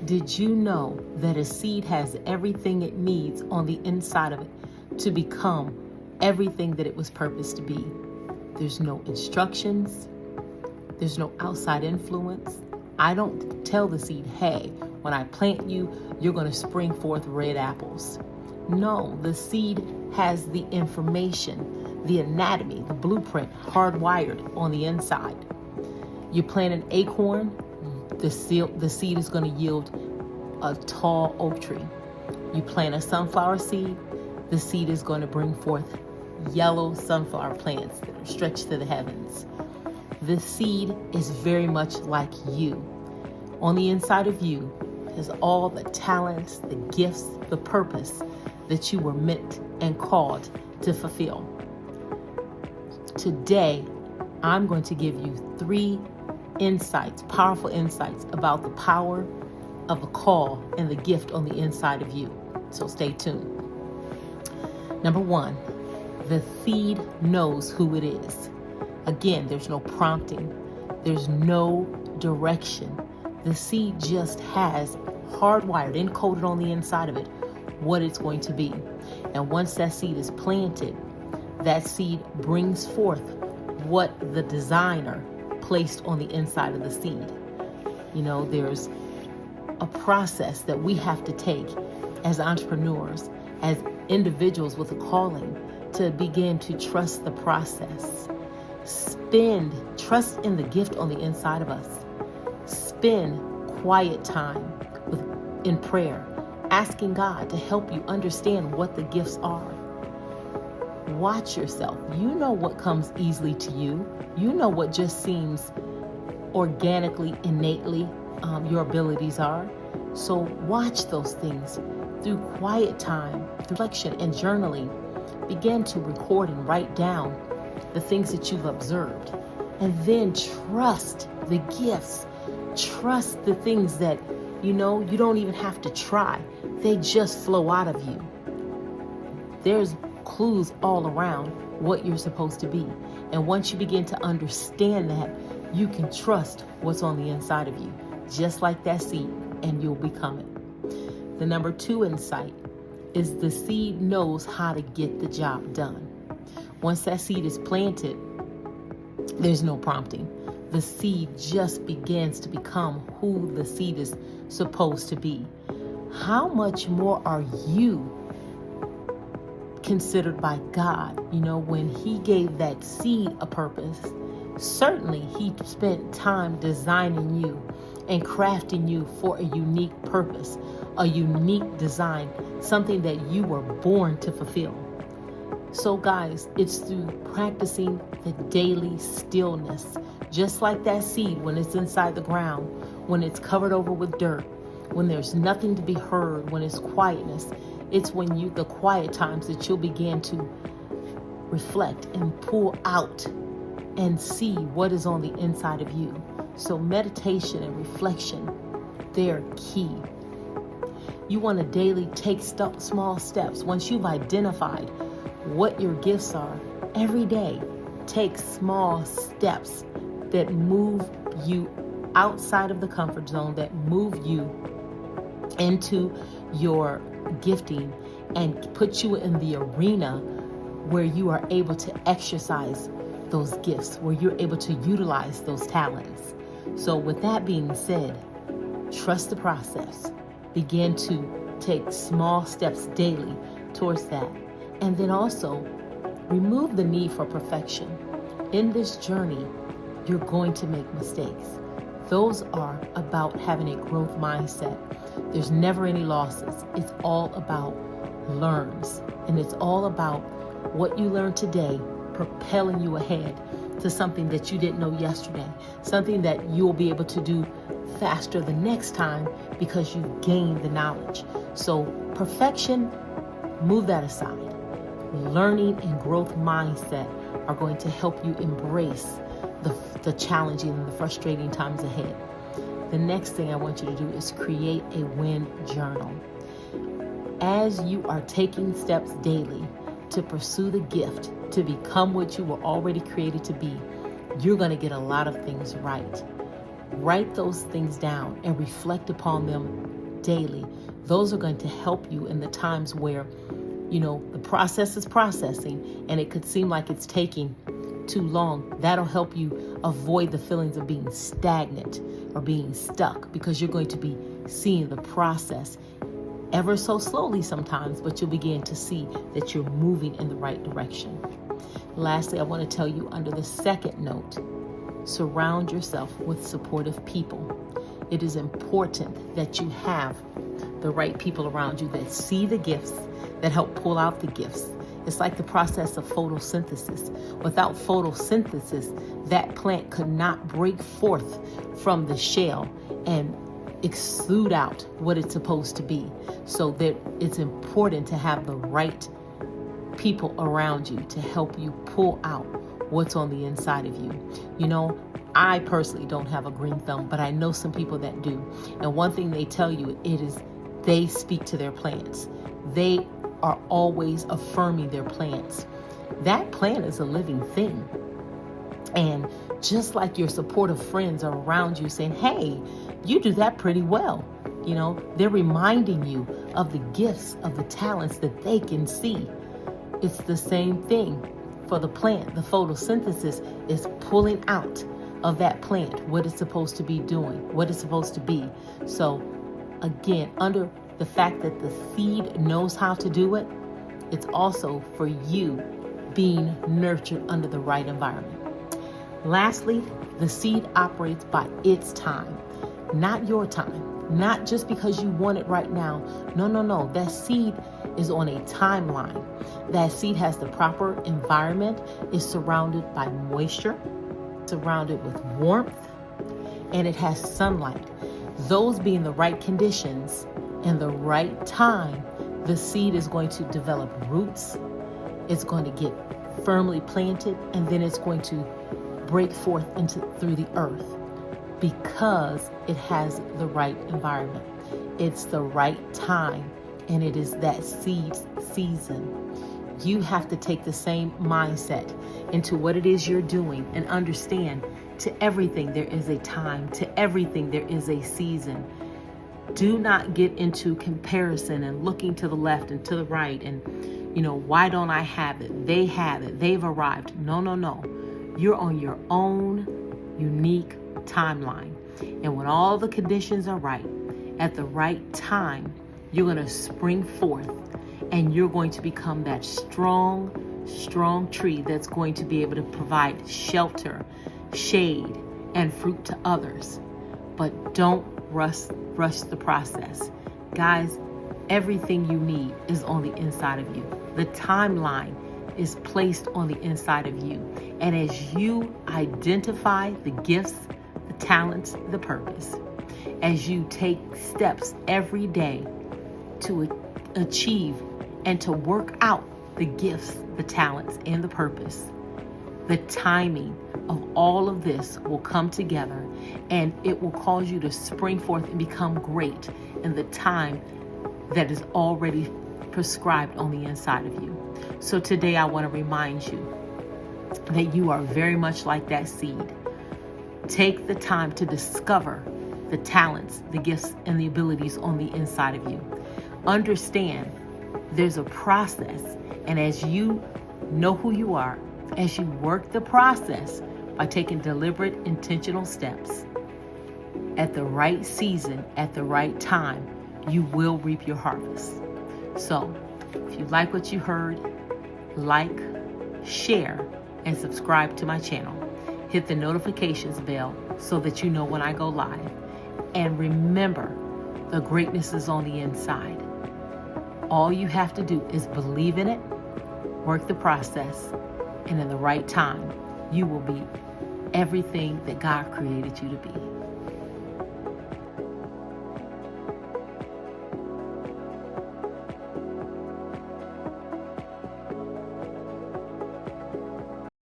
Did you know that a seed has everything it needs on the inside of it to become everything that it was purposed to be? There's no instructions. There's no outside influence. I don't tell the seed, hey, when I plant you, you're going to spring forth red apples. No, the seed has the information, the anatomy, the blueprint hardwired on the inside. You plant an acorn, the seed is going to yield a tall oak tree. You plant a sunflower seed, the seed is going to bring forth yellow sunflower plants that are stretched to the heavens. The seed is very much like you. On the inside of you is all the talents, the gifts, the purpose that you were meant and called to fulfill. Today, I'm going to give you 3 insights, powerful insights about the power of a call and the gift on the inside of you. So stay tuned. Number 1, the seed knows who it is. Again, there's no prompting. There's no direction. The seed just has hardwired, encoded on the inside of it, what it's going to be. And once that seed is planted, that seed brings forth what the designer placed on the inside of the seed. You know, there's a process that we have to take as entrepreneurs, as individuals with a calling, to begin to trust the process. Trust in the gift on the inside of us. Spend quiet time in prayer, asking God to help you understand what the gifts are. Watch yourself. You know what comes easily to you. You know what just seems organically, innately, your abilities are. So watch those things through quiet time, through reflection and journaling. Begin to record and write down the things that you've observed. And then trust the gifts. Trust the things that, you don't even have to try. They just flow out of you. There's clues all around what you're supposed to be. And once you begin to understand that, you can trust what's on the inside of you, just like that seed, and you'll become it. The number 2 insight is the seed knows how to get the job done. Once that seed is planted, there's no prompting. The seed just begins to become who the seed is supposed to be. How much more are you considered by God? When He gave that seed a purpose, certainly He spent time designing you and crafting you for a unique purpose, a unique design, something that you were born to fulfill. So guys, it's through practicing the daily stillness, just like that seed when it's inside the ground, when it's covered over with dirt, when there's nothing to be heard, when it's quietness. It's when the quiet times that you'll begin to reflect and pull out and see what is on the inside of you. So meditation and reflection, they're key. You want to daily take small steps. Once you've identified what your gifts are, every day take small steps that move you outside of the comfort zone, that move you into your gifting and put you in the arena where you are able to exercise those gifts, where you're able to utilize those talents. So with that being said, trust the process. Begin to take small steps daily towards that. And then also remove the need for perfection. In this journey, you're going to make mistakes. Those are about having a growth mindset. There's never any losses. It's all about learns. And it's all about what you learned today propelling you ahead to something that you didn't know yesterday, something that you'll be able to do faster the next time because you've gained the knowledge. So perfection, move that aside. Learning and growth mindset are going to help you embrace the challenging and the frustrating times ahead. The next thing I want you to do is create a win journal. As you are taking steps daily to pursue the gift, to become what you were already created to be, you're going to get a lot of things right. Write those things down and reflect upon them daily. Those are going to help you in the times where, the process is processing and it could seem like it's taking too long. That'll help you avoid the feelings of being stagnant or being stuck, because you're going to be seeing the process ever so slowly sometimes, but you'll begin to see that you're moving in the right direction. Lastly, I want to tell you under the second note, surround yourself with supportive people. It is important that you have the right people around you that see the gifts, that help pull out the gifts. It's like the process of photosynthesis. Without photosynthesis, that plant could not break forth from the shell and exude out what it's supposed to be. So that it's important to have the right people around you to help you pull out what's on the inside of you. I personally don't have a green thumb, but I know some people that do. And one thing they tell you, it is they speak to their plants. They are always affirming their plants. That plant is a living thing. And just like your supportive friends are around you saying, hey, you do that pretty well. They're reminding you of the gifts, of the talents that they can see. It's the same thing for the plant. The photosynthesis is pulling out of that plant what it's supposed to be doing, what it's supposed to be. So again, under the fact that the seed knows how to do it, it's also for you being nurtured under the right environment. Lastly, the seed operates by its time, not your time. Not just because you want it right now. No. That seed is on a timeline. That seed has the proper environment, is surrounded by moisture, surrounded with warmth, and it has sunlight. Those being the right conditions and the right time, the seed is going to develop roots. It's going to get firmly planted, and then it's going to break forth through the earth, because it has the right environment. It's the right time, and it is that seed's season. You have to take the same mindset into what it is you're doing and understand, to everything there is a time, to everything there is a season. Do not get into comparison and looking to the left and to the right and, why don't I have it? They have it. They've arrived. No. You're on your own unique timeline. And when all the conditions are right, at the right time, you're going to spring forth, and you're going to become that strong tree that's going to be able to provide shelter, shade, and fruit to others. But don't rush the process. Guys, everything you need is on the inside of you. The timeline is placed on the inside of you. And as you identify the gifts, the talents, the purpose, as you take steps every day to achieve and to work out the gifts, the talents, and the purpose, the timing of all of this will come together, and it will cause you to spring forth and become great in the time that is already prescribed on the inside of you. So today I want to remind you that you are very much like that seed. Take the time to discover the talents, the gifts, and the abilities on the inside of you. Understand there's a process, and as you know who you are, as you work the process by taking deliberate, intentional steps at the right season, at the right time, you will reap your harvest. So if you like what you heard, like, share, and subscribe to my channel. Hit the notifications bell so that you know when I go live. And remember, the greatness is on the inside. All you have to do is believe in it, work the process, and in the right time, you will be everything that God created you to be.